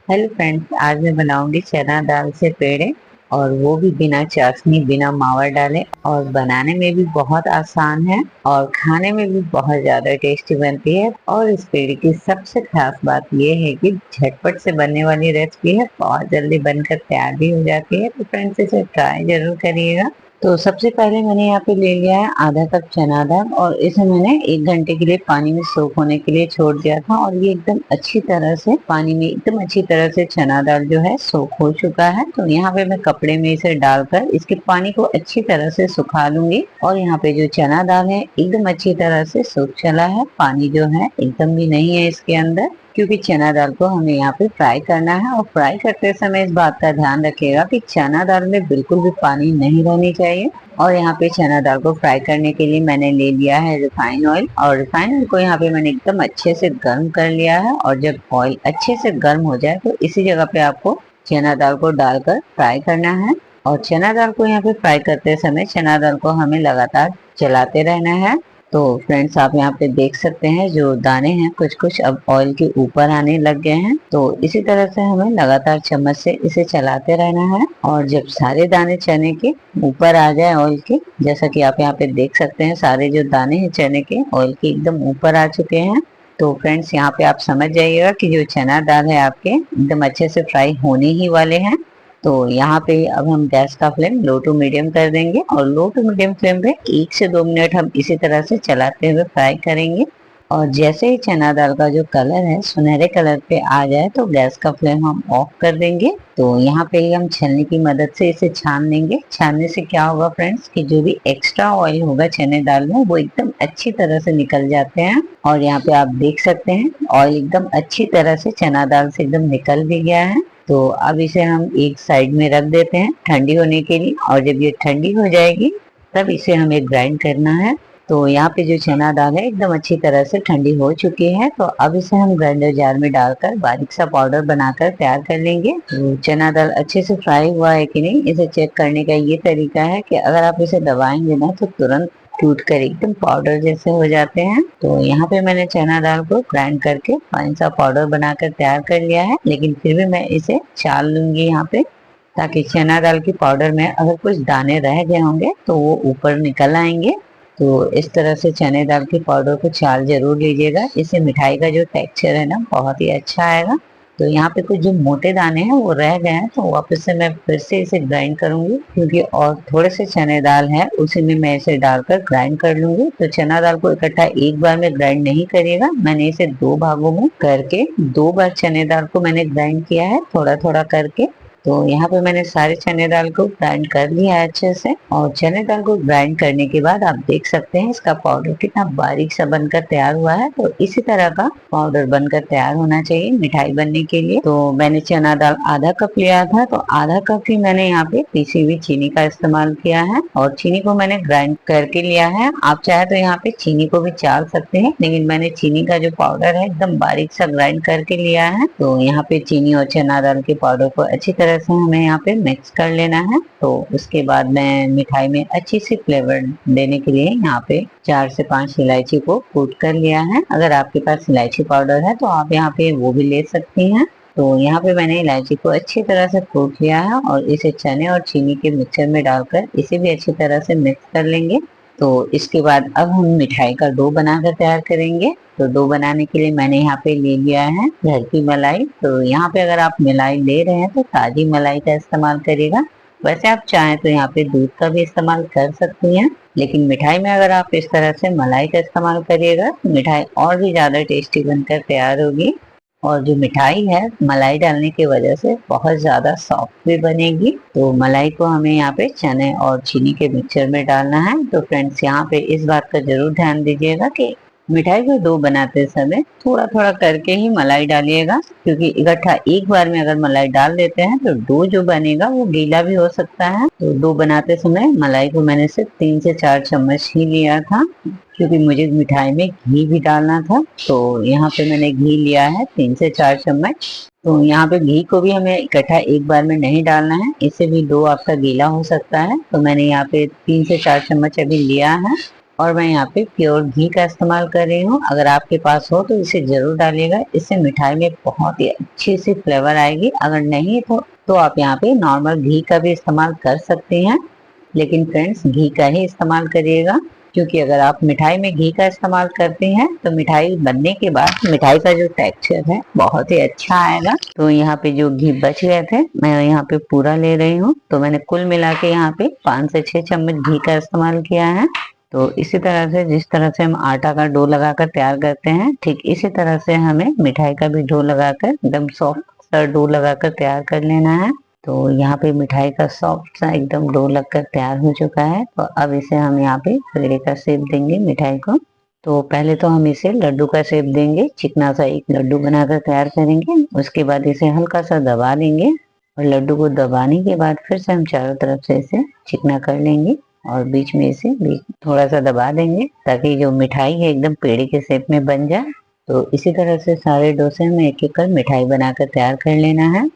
Hello friends, आज मैं बनाऊंगी चना दाल से पेड़े और वो भी बिना चाशनी बिना मावा डाले। और बनाने में भी बहुत आसान है और खाने में भी बहुत ज्यादा टेस्टी बनती है। और इस पेड़े की सबसे खास बात ये है कि झटपट से बनने वाली रेसिपी है, बहुत जल्दी बनकर तैयार भी हो जाती है। तो फ्रेंड्स, इसे ट्राई जरूर करिएगा। तो सबसे पहले मैंने यहाँ पे ले लिया है आधा कप चना दाल और इसे मैंने 1 घंटे के लिए पानी में सोख होने के लिए छोड़ दिया था। और ये एकदम अच्छी तरह से पानी में एकदम अच्छी तरह से चना दाल जो है सोख हो चुका है। तो यहाँ पे मैं कपड़े में इसे डालकर इसके पानी को अच्छी तरह से सुखा लूंगी। और यहाँ पे जो चना दाल है एकदम अच्छी तरह से सूख चला है, पानी जो है एकदम भी नहीं है इसके अंदर, क्योंकि चना दाल को हमें यहाँ पे फ्राई करना है। और फ्राई करते समय इस बात का ध्यान रखिएगा कि चना दाल में बिल्कुल भी पानी नहीं रहनी चाहिए। और यहाँ पे चना दाल को फ्राई करने के लिए मैंने ले लिया है रिफाइन ऑयल। और रिफाइन ऑयल को यहाँ पे मैंने एकदम अच्छे से गर्म कर लिया है। और जब ऑयल अच्छे से गर्म हो जाए तो इसी जगह पे आपको चना दाल को डालकर फ्राई करना है। और चना दाल को यहाँ पे फ्राई करते समय चना दाल को हमें लगातार चलाते रहना है। तो फ्रेंड्स, आप यहाँ पे देख सकते हैं जो दाने हैं कुछ कुछ अब ऑयल के ऊपर आने लग गए हैं। तो इसी तरह से हमें लगातार चम्मच से इसे चलाते रहना है। और जब सारे दाने चने के ऊपर आ जाए ऑयल के, जैसा कि आप यहाँ पे देख सकते हैं सारे जो दाने हैं चने के ऑयल के एकदम ऊपर आ चुके हैं। तो फ्रेंड्स, यहाँ पे आप समझ जाइएगा कि जो चना दाल है आपके एकदम अच्छे से फ्राई होने ही वाले हैं। तो यहाँ पे अब हम गैस का फ्लेम लो टू मीडियम कर देंगे और लो टू मीडियम फ्लेम पे 1 से 2 मिनट हम इसी तरह से चलाते हुए फ्राई करेंगे। और जैसे ही चना दाल का जो कलर है सुनहरे कलर पे आ जाए तो गैस का फ्लेम हम ऑफ कर देंगे। तो यहाँ पे हम छलनी की मदद से इसे छान लेंगे। छानने से क्या होगा फ्रेंड्स कि जो भी एक्स्ट्रा ऑयल होगा चने दाल में वो एकदम अच्छी तरह से निकल जाते हैं। और यहाँ पे आप देख सकते हैं ऑयल एकदम अच्छी तरह से चना दाल से एकदम निकल भी गया है। तो अब इसे हम एक साइड में रख देते हैं ठंडी होने के लिए। और जब ये ठंडी हो जाएगी तब इसे हमें ग्राइंड करना है। तो यहाँ पे जो चना दाल है एकदम अच्छी तरह से ठंडी हो चुकी है। तो अब इसे हम ग्राइंडर जार में डालकर बारीक सा पाउडर बनाकर तैयार कर लेंगे। तो चना दाल अच्छे से फ्राई हुआ है कि नहीं, इसे चेक करने का ये तरीका है कि अगर आप इसे दबाएंगे ना तो तुरंत टूट कर एकदम पाउडर जैसे हो जाते हैं। तो यहाँ पे मैंने चना दाल को ग्राइंड करके फाइन सा पाउडर बनाकर तैयार कर लिया है, लेकिन फिर भी मैं इसे चाल लूंगी यहाँ पे, ताकि चना दाल की पाउडर में अगर कुछ दाने रह गए होंगे तो वो ऊपर निकल आएंगे। तो इस तरह से चने दाल की पाउडर को चाल जरूर लीजिएगा, इससे मिठाई का जो टेक्सचर है ना बहुत ही अच्छा आएगा। तो यहाँ पे कुछ जो मोटे दाने हैं वो रह गए हैं, तो वापस से मैं फिर से इसे ग्राइंड करूंगी, क्योंकि और थोड़े से चने दाल है उसी में मैं इसे डालकर ग्राइंड कर लूंगी। तो चना दाल को इकट्ठा एक बार में ग्राइंड नहीं करिएगा, मैंने इसे 2 भागों में करके 2 बार चने दाल को मैंने ग्राइंड किया है थोड़ा थोड़ा करके। तो यहाँ पे मैंने सारे चने दाल को ग्राइंड कर लिया है अच्छे से। और चने दाल को ग्राइंड करने के बाद आप देख सकते हैं इसका पाउडर कितना बारीक सा बनकर तैयार हुआ है। तो इसी तरह का पाउडर बनकर तैयार होना चाहिए मिठाई बनने के लिए। तो मैंने चना दाल आधा कप लिया था, तो आधा कप ही मैंने यहाँ पे पीसी हुई चीनी का इस्तेमाल किया है। और चीनी को मैंने ग्राइंड करके लिया है। आप चाहे तो यहाँ पे चीनी को भी चाल सकते हैं, लेकिन मैंने चीनी का जो पाउडर है एकदम बारीक सा ग्राइंड करके लिया है। तो यहाँ पे चीनी और चना दाल के पाउडर को अच्छी तरह से हमें यहाँ पे मिक्स कर लेना है। तो उसके बाद मैं मिठाई में अच्छी सी फ्लेवर देने के लिए यहाँ पे 4 से 5 इलायची को कूट कर लिया है। अगर आपके पास इलायची पाउडर है तो आप यहाँ पे वो भी ले सकती हैं। तो यहाँ पे मैंने इलायची को अच्छी तरह से कूट लिया है और इसे चने और चीनी के मिक्सचर में डालकर इसे भी अच्छी तरह से मिक्स कर लेंगे। तो इसके बाद अब हम मिठाई का डो बनाकर तैयार करेंगे। तो डो बनाने के लिए मैंने यहाँ पे ले लिया है घर की मलाई। तो यहाँ पे अगर आप मलाई ले रहे हैं तो ताजी मलाई का इस्तेमाल करिएगा। वैसे आप चाहें तो यहाँ पे दूध का भी इस्तेमाल कर सकती हैं, लेकिन मिठाई में अगर आप इस तरह से मलाई का इस्तेमाल करिएगा तो मिठाई और भी ज्यादा टेस्टी बनकर तैयार होगी। और जो मिठाई है मलाई डालने की वजह से बहुत ज्यादा सॉफ्ट भी बनेगी। तो मलाई को हमें यहाँ पे चने और चीनी के मिक्सचर में डालना है। तो फ्रेंड्स, यहाँ पे इस बात का जरूर ध्यान दीजिएगा कि मिठाई का डो बनाते समय थोड़ा थोड़ा करके ही मलाई डालिएगा, क्योंकि इकट्ठा एक बार में अगर मलाई डाल देते हैं तो डो जो बनेगा वो गीला भी हो सकता है। तो डो बनाते समय मलाई को मैंने सिर्फ 3 से 4 चम्मच ही लिया था, क्योंकि मुझे मिठाई में घी भी डालना था। तो यहाँ पे मैंने घी लिया है 3 से 4 चम्मच। तो यहाँ पे घी को भी हमें इकट्ठा एक बार में नहीं डालना है, इससे भी डो आपका गीला हो सकता है। तो मैंने यहाँ पे 3 से 4 चम्मच अभी लिया है। और मैं यहाँ पे प्योर घी का इस्तेमाल कर रही हूँ। अगर आपके पास हो तो इसे जरूर डालिएगा, इससे मिठाई में बहुत ही अच्छी सी फ्लेवर आएगी। अगर नहीं तो आप यहाँ पे नॉर्मल घी का भी इस्तेमाल कर सकते हैं, लेकिन फ्रेंड्स घी का ही इस्तेमाल करिएगा, क्योंकि अगर आप मिठाई में घी का इस्तेमाल करते हैं तो मिठाई बनने के बाद मिठाई का जो टेक्सचर है बहुत ही अच्छा आएगा। तो यहाँ पे जो घी बच गए थे मैं यहाँ पे पूरा ले रही हूँ। तो मैंने कुल मिला के यहाँ पे 5 से 6 चम्मच घी का इस्तेमाल किया है। तो इसी तरह से जिस तरह से हम आटा का डो लगाकर तैयार करते हैं, ठीक इसी तरह से हमें मिठाई का भी डो लगाकर एकदम सॉफ्ट सा डो लगाकर तैयार कर लेना है। तो यहाँ पे मिठाई का सॉफ्ट सा एकदम डो लगकर तैयार हो चुका है। तो अब इसे हम यहाँ पे पेड़े का शेप देंगे मिठाई को। तो पहले तो हम इसे लड्डू का शेप देंगे, चिकना सा एक लड्डू बनाकर तैयार करेंगे। उसके बाद इसे हल्का सा दबा लेंगे और लड्डू को दबाने के बाद फिर से हम चारों तरफ से इसे चिकना कर लेंगे और बीच में इसे थोड़ा सा दबा देंगे ताकि जो मिठाई है एकदम पेड़े के शेप में बन जाए। तो इसी तरह से सारे डो से हमें एक एक कर मिठाई बनाकर तैयार कर लेना है।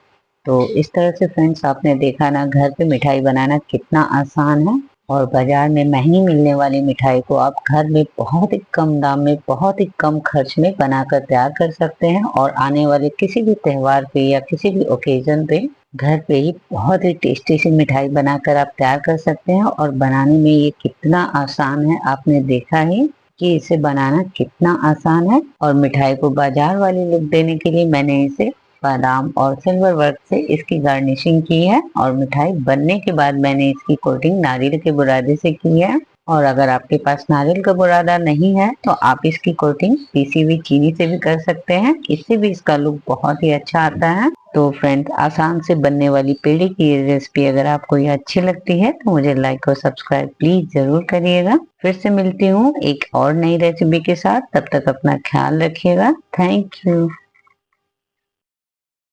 तो इस तरह से फ्रेंड्स आपने देखा ना, घर पे मिठाई बनाना कितना आसान है और बाजार में महंगी मिलने वाली मिठाई को आप घर में बहुत ही कम दाम में बहुत ही कम खर्च में बनाकर तैयार कर सकते हैं और आने वाले किसी भी त्योहार पे या किसी भी ओकेजन पे घर पे ही बहुत ही टेस्टी सी मिठाई बनाकर आप तैयार कर सकते हैं। और बनाने में ये कितना आसान है आपने देखा ही कि इसे बनाना कितना आसान है। और मिठाई को बाजार वाली लुक देने के लिए मैंने इसे बादाम और सिल्वर वर्क से इसकी गार्निशिंग की है और मिठाई बनने के बाद मैंने इसकी कोटिंग नारियल के बुरादे से की है। और अगर आपके पास नारियल का बुरादा नहीं है तो आप इसकी कोटिंग पीसी हुई चीनी से भी कर सकते हैं, इससे भी इसका लुक बहुत ही अच्छा आता है। तो फ्रेंड्स आसान से बनने वाली पेड़े की ये रेसिपी अगर आपको ये अच्छी लगती है तो मुझे लाइक और सब्सक्राइब प्लीज जरूर करिएगा। फिर से मिलती हूँ एक और नई रेसिपी के साथ, तब तक अपना ख्याल रखिएगा। Thank you.